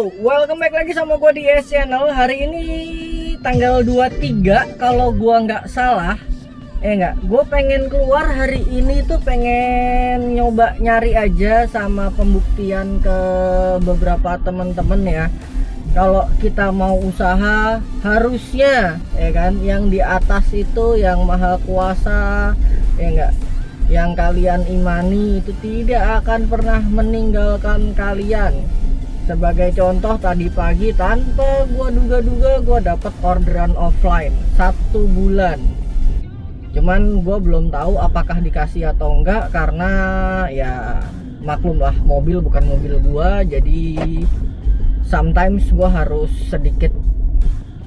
Yo, welcome back lagi sama gue di S Channel. Hari ini tanggal 23 kalau gue nggak salah. Gue pengen keluar hari ini tuh pengen nyoba nyari aja sama pembuktian ke beberapa temen-temen ya. Kalau kita mau usaha harusnya ya kan yang di atas itu yang maha kuasa yang kalian imani itu tidak akan pernah meninggalkan kalian. Sebagai contoh, tadi pagi tanpa gua duga-duga gua dapat orderan offline 1 bulan. Cuman gua belum tahu apakah dikasih atau enggak, karena ya maklum lah, mobil bukan mobil gua, jadi sometimes gua harus sedikit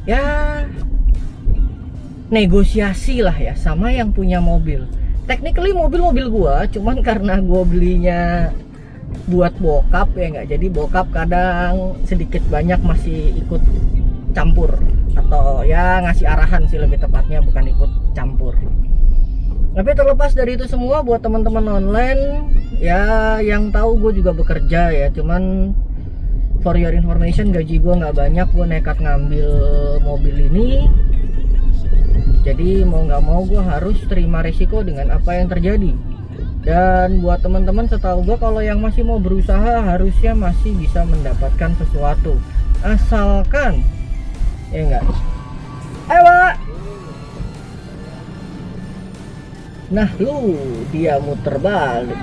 ya negosiasi lah ya sama yang punya mobil. Technically mobil gua, cuman karena gua belinya buat bokap ya nggak, jadi bokap kadang sedikit banyak masih ikut campur, atau ya ngasih arahan sih lebih tepatnya, bukan ikut campur. Tapi terlepas dari itu semua, buat teman-teman online ya yang tahu gue juga bekerja ya, cuman for your information gaji gue nggak banyak, gue nekat ngambil mobil ini. Jadi mau nggak mau gue harus terima resiko dengan apa yang terjadi. Dan buat teman-teman, setahu gue kalau yang masih mau berusaha harusnya masih bisa mendapatkan sesuatu, asalkan ya enggak. Ayo Pak. Nah lu, dia muter balik.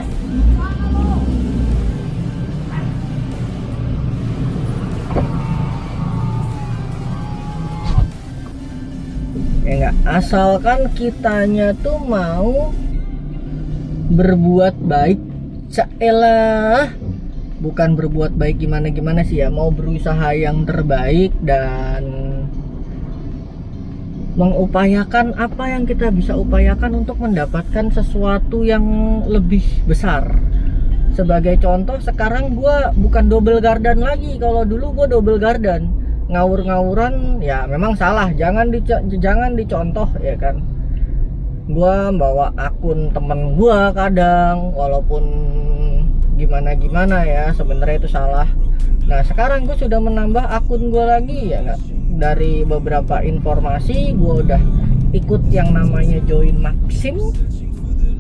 Ya enggak, asalkan kitanya tuh mau berbuat baik. Caelah, bukan berbuat baik gimana sih ya, mau berusaha yang terbaik dan mengupayakan apa yang kita bisa upayakan untuk mendapatkan sesuatu yang lebih besar. Sebagai contoh, sekarang gua bukan double garden lagi. Kalau dulu gua double garden, ngawur-ngawuran ya memang salah, jangan dicontoh ya kan. Gua bawa akun temen gua kadang, walaupun gimana ya, sebenarnya itu salah. Nah sekarang gue sudah menambah akun gua lagi ya nggak. Dari beberapa informasi gua udah ikut yang namanya join Maxim,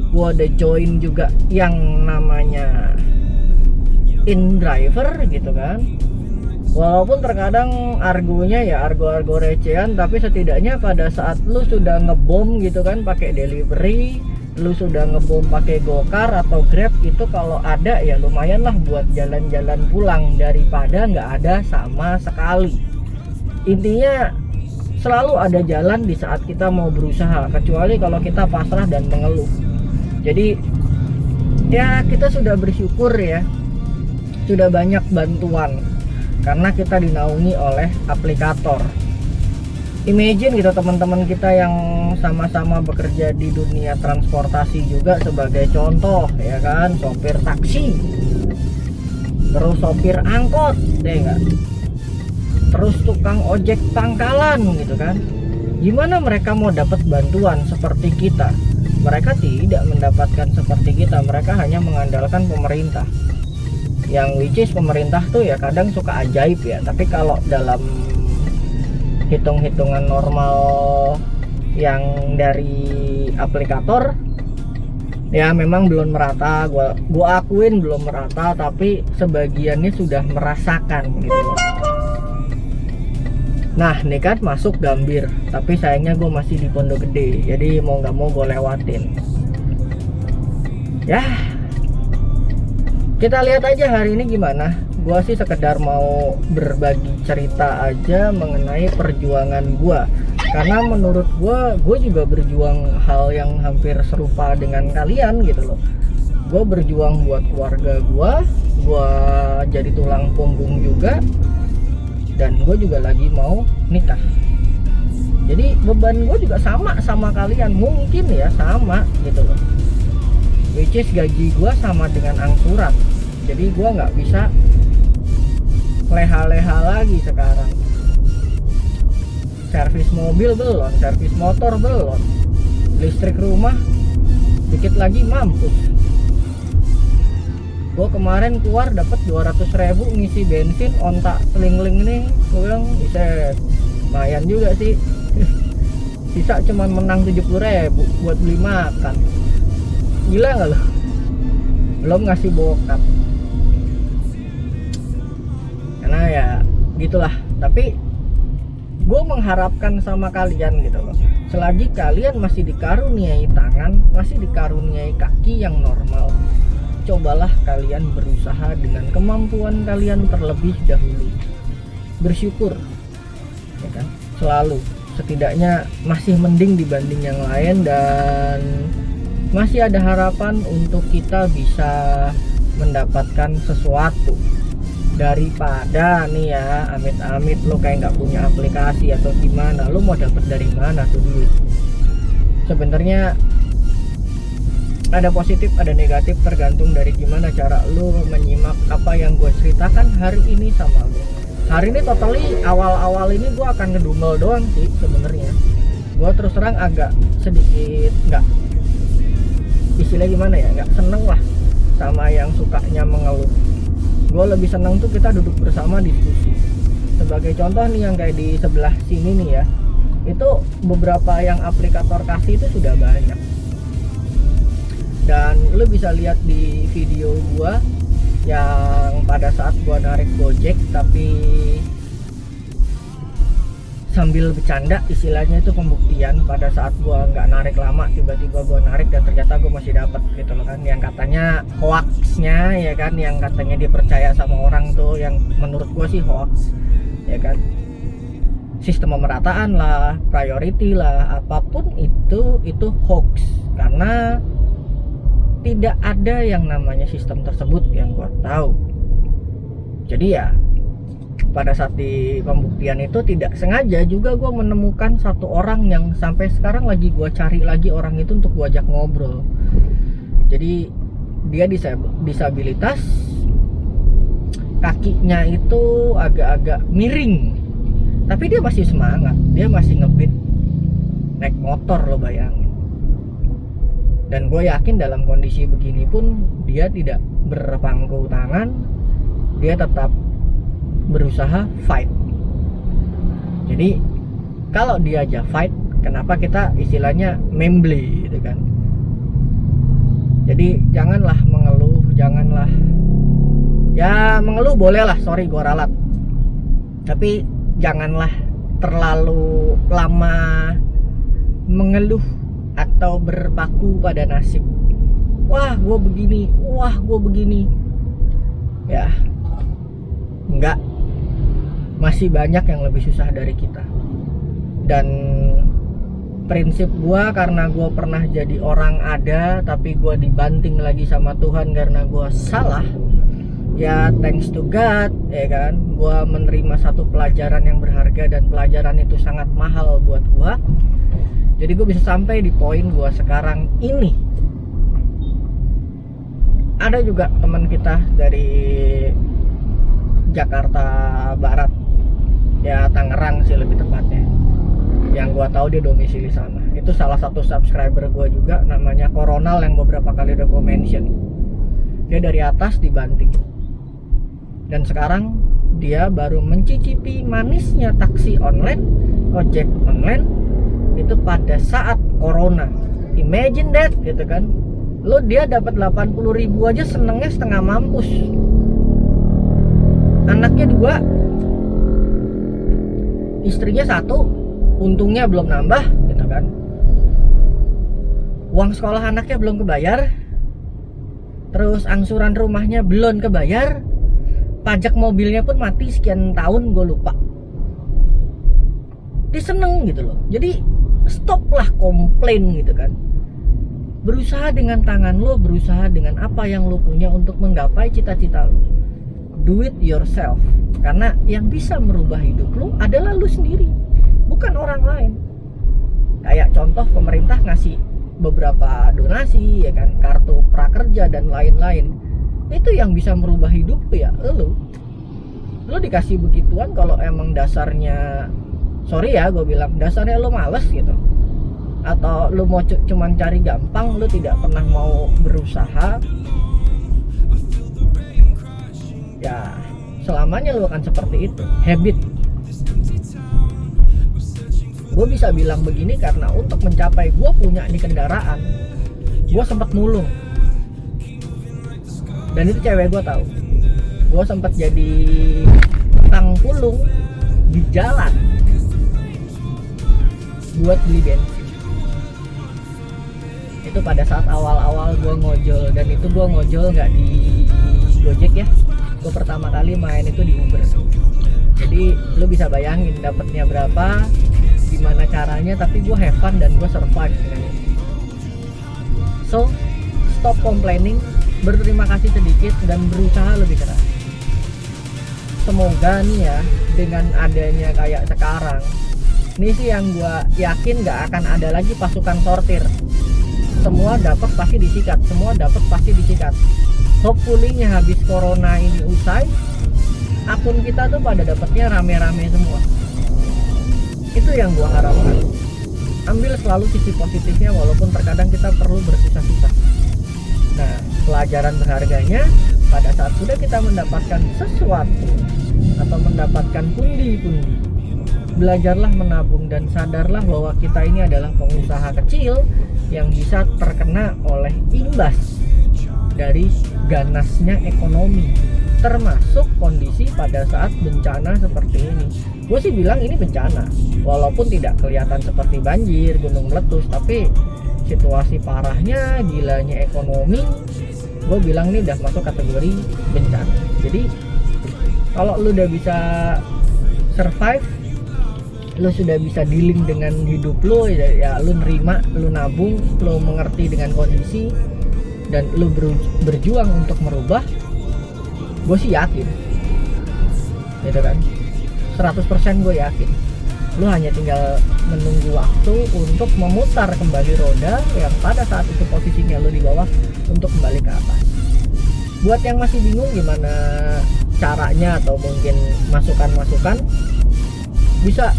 gua udah join juga yang namanya InDriver gitu kan. Walaupun terkadang argonya ya argo recehan, tapi setidaknya pada saat lu sudah ngebom gitu kan pakai delivery, lu sudah ngebom pakai Gokar atau Grab, itu kalau ada ya lumayan lah buat jalan-jalan pulang daripada nggak ada sama sekali. Intinya selalu ada jalan di saat kita mau berusaha, kecuali kalau kita pasrah dan mengeluh. Jadi ya kita sudah bersyukur ya, sudah banyak bantuan karena kita dinaungi oleh aplikator. Imagine gitu teman-teman kita yang sama-sama bekerja di dunia transportasi juga, sebagai contoh ya kan, sopir taksi, terus sopir angkot deh enggak, terus tukang ojek pangkalan gitu kan. Gimana mereka mau dapat bantuan seperti kita? Mereka tidak mendapatkan seperti kita, mereka hanya mengandalkan pemerintah. Yang which is pemerintah tuh ya kadang suka ajaib ya, tapi kalau dalam hitung-hitungan normal yang dari aplikator ya memang belum merata. Gua akuin belum merata, tapi sebagiannya sudah merasakan gitu. Nah nih kan masuk Gambir, tapi sayangnya gue masih di Pondok Gede, jadi mau nggak mau gue lewatin ya. Kita lihat aja hari ini gimana. Gua sih sekedar mau berbagi cerita aja mengenai perjuangan gua, karena menurut gua juga berjuang hal yang hampir serupa dengan kalian gitu loh. Gua berjuang buat keluarga gua jadi tulang punggung juga, dan gua juga lagi mau nikah. Jadi beban gua juga sama kalian, mungkin ya sama gitu loh. Which is gaji gua sama dengan angsuran, jadi gua nggak bisa leha-leha lagi sekarang. Servis mobil belum, servis motor belum, listrik rumah dikit lagi mampus. Gue kemarin keluar dapat 200.000 ngisi bensin ontak ling-ling nih, gue bilang bisa lumayan juga sih. Sisa cuman menang 70.000 buat beli makan. Gila nggak lo? Belum ngasih bokap. Karena ya gitulah. Tapi gue mengharapkan sama kalian gitu loh, selagi kalian masih dikaruniai tangan, masih dikaruniai kaki yang normal, cobalah kalian berusaha dengan kemampuan kalian terlebih dahulu. Bersyukur, ya kan? Selalu, setidaknya masih mending dibanding yang lain, dan masih ada harapan untuk kita bisa mendapatkan sesuatu. Daripada nih ya, amit-amit lo kayak nggak punya aplikasi atau gimana, lo mau dapet dari mana tuh duit? Sebenarnya ada positif, ada negatif, tergantung dari gimana cara lo menyimak apa yang gue ceritakan hari ini sama lo. Hari ini totally awal-awal ini gue akan ngedumel doang sih sebenarnya. Gue terus terang agak sedikit nggak, istilahnya gimana ya, nggak seneng lah sama yang sukanya mengeluh. Gue lebih seneng tuh kita duduk bersama diskusi. Sebagai contoh nih yang kayak di sebelah sini nih ya, itu beberapa yang aplikator kasih itu sudah banyak. Dan lu bisa lihat di video gua yang pada saat gua narik Gojek tapi sambil bercanda, istilahnya itu pembuktian. Pada saat gua nggak narik lama, tiba-tiba gua narik dan ternyata gua masih dapat gitu loh kan, yang katanya hoaxnya ya kan, yang katanya dipercaya sama orang tuh, yang menurut gua sih hoax ya kan. Sistem pemerataan lah, priority lah, apapun itu hoax, karena tidak ada yang namanya sistem tersebut yang gua tahu. Jadi ya pada saat di pembuktian itu tidak sengaja juga gue menemukan satu orang yang sampai sekarang lagi gue cari lagi orang itu untuk gue ajak ngobrol. Jadi dia disabilitas, kakinya itu agak-agak miring, tapi dia masih semangat, dia masih ngebit naik motor, lo bayangin. Dan gue yakin dalam kondisi begini pun dia tidak berpangku tangan, dia tetap berusaha fight. Jadi kalau dia aja fight, kenapa kita istilahnya memble gitu kan. Jadi janganlah mengeluh, janganlah ya, mengeluh boleh lah, sorry gue ralat, tapi janganlah terlalu lama mengeluh atau berpaku pada nasib. Wah gue begini, wah gue begini, ya enggak, masih banyak yang lebih susah dari kita. Dan prinsip gua, karena gua pernah jadi orang ada tapi gua dibanting lagi sama Tuhan karena gua salah, ya thanks to God ya kan, gua menerima satu pelajaran yang berharga, dan pelajaran itu sangat mahal buat gua. Jadi gua bisa sampai di poin gua sekarang ini. Ada juga teman kita dari Jakarta Barat, ya Tangerang sih lebih tepatnya, yang gua tahu dia domisili sana. Itu salah satu subscriber gua juga, namanya Coronal, yang beberapa kali udah gua mention. Dia dari atas dibanting, dan sekarang dia baru mencicipi manisnya taksi online, ojek online itu pada saat corona. Imagine that gitu kan, lo dia dapat 80.000 aja senengnya setengah mampus. Anaknya 2, istrinya 1, untungnya belum nambah gitu kan. Uang sekolah anaknya belum kebayar, terus angsuran rumahnya belum kebayar, pajak mobilnya pun mati sekian tahun, gue lupa. Dia seneng gitu loh. Jadi stoplah komplain gitu kan. Berusaha dengan tangan lo, berusaha dengan apa yang lo punya untuk menggapai cita-cita lo. Do it yourself, karena yang bisa merubah hidup lu adalah lu sendiri, bukan orang lain. Kayak contoh pemerintah ngasih beberapa donasi ya kan, kartu prakerja dan lain-lain, itu yang bisa merubah hidup lu ya lu dikasih begituan. Kalau emang dasarnya, sorry ya gue bilang, dasarnya lu males gitu, atau lu mau cuman cari gampang, lu tidak pernah mau berusaha, ya selamanya lu akan seperti itu, habit. Gue bisa bilang begini karena untuk mencapai gue punya nih kendaraan, gue sempat mulung. Dan itu cewek gue tahu. Gue sempat jadi tukang pulung di jalan buat beli bensin. Itu pada saat awal-awal gue ngojol, dan itu gue ngojol nggak di Gojek ya. Gue pertama kali main itu di Uber. Jadi lu bisa bayangin dapatnya berapa, gimana caranya, tapi gue have fun dan gue survive dengan itu. So, stop complaining, berterima kasih sedikit dan berusaha lebih keras. Semoga nih ya, dengan adanya kayak sekarang, ini sih yang gue yakin gak akan ada lagi pasukan sortir. Semua dapat pasti disikat, semua dapat pasti disikat. Hopefully-nya habis corona ini usai, akun kita tuh pada dapatnya rame-rame semua. Itu yang gue harapkan. Ambil selalu sisi positifnya, walaupun terkadang kita perlu bersusah-susah. Nah, pelajaran berharganya pada saat sudah kita mendapatkan sesuatu atau mendapatkan pundi-pundi, belajarlah menabung dan sadarlah bahwa kita ini adalah pengusaha kecil yang bisa terkena oleh imbas dari ganasnya ekonomi, termasuk kondisi pada saat bencana seperti ini. Gue sih bilang ini bencana, walaupun tidak kelihatan seperti banjir, gunung meletus, tapi situasi parahnya, gilanya ekonomi, gue bilang ini udah masuk kategori bencana. Jadi kalau lu udah bisa survive, lu sudah bisa dealing dengan hidup lu, ya lu nerima, lu nabung, lu mengerti dengan kondisi, dan lu berjuang untuk merubah, gue sih yakin, gitu kan, 100% gue yakin. Lu hanya tinggal menunggu waktu untuk memutar kembali roda yang pada saat itu posisinya lu di bawah untuk kembali ke atas. Buat yang masih bingung gimana caranya atau mungkin masukan-masukan, bisa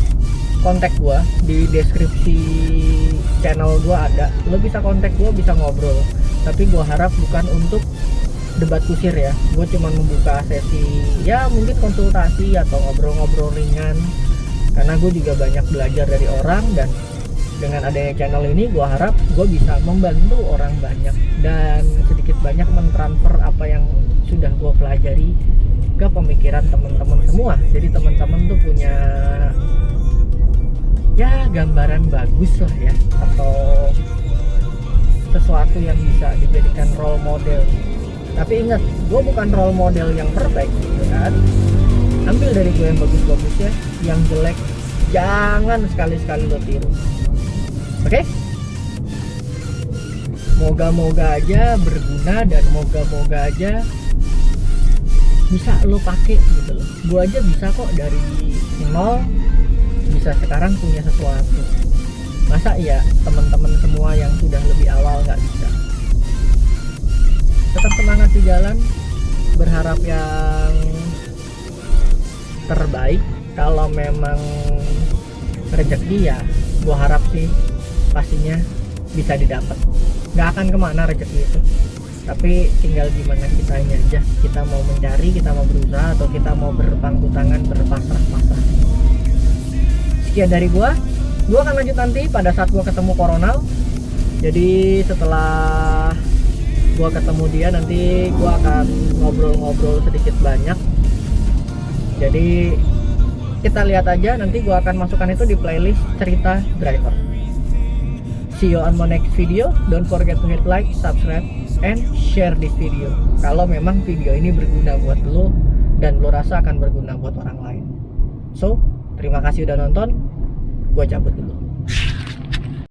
kontak gua di deskripsi channel gua ada. Lu bisa kontak gua, bisa ngobrol. Tapi gua harap bukan untuk debat kusir ya. Gua cuma membuka sesi ya mungkin konsultasi atau ngobrol-ngobrol ringan. Karena gue juga banyak belajar dari orang, dan dengan adanya channel ini gue harap gue bisa membantu orang banyak dan sedikit banyak mentransfer apa yang sudah gue pelajari ke pemikiran teman-teman semua. Jadi teman-teman tuh punya ya gambaran bagus lah ya, atau sesuatu yang bisa dijadikan role model. Tapi ingat, gue bukan role model yang perfect, gitu kan. Ambil dari gue yang bagus-bagus ya, yang jelek jangan sekali-sekali lo tiru. Oke? Moga-moga aja berguna dan moga-moga aja bisa lo pakai gitu loh. Gue aja bisa kok dari nol bisa sekarang punya sesuatu. Masa ya teman-teman semua yang sudah lebih awal nggak bisa? Tetap semangat di jalan, berharap yang terbaik. Kalau memang rezeki ya gue harap sih pastinya bisa didapat. Nggak akan kemana rezeki itu, tapi tinggal gimana kitanya aja. Kita mau mencari, kita mau berusaha, atau kita mau berpangku tangan, berpasrah-pasrah. Sekian dari gue akan lanjut nanti pada saat gue ketemu Coronel. Jadi setelah gue ketemu dia, nanti gue akan ngobrol-ngobrol sedikit banyak. Jadi kita lihat aja, nanti gue akan masukkan itu di playlist cerita driver. See you on my next video. Don't forget to hit like, subscribe, and share this video kalau memang video ini berguna buat lo dan lo rasa akan berguna buat orang lain. So, terima kasih udah nonton. Gue cabut dulu.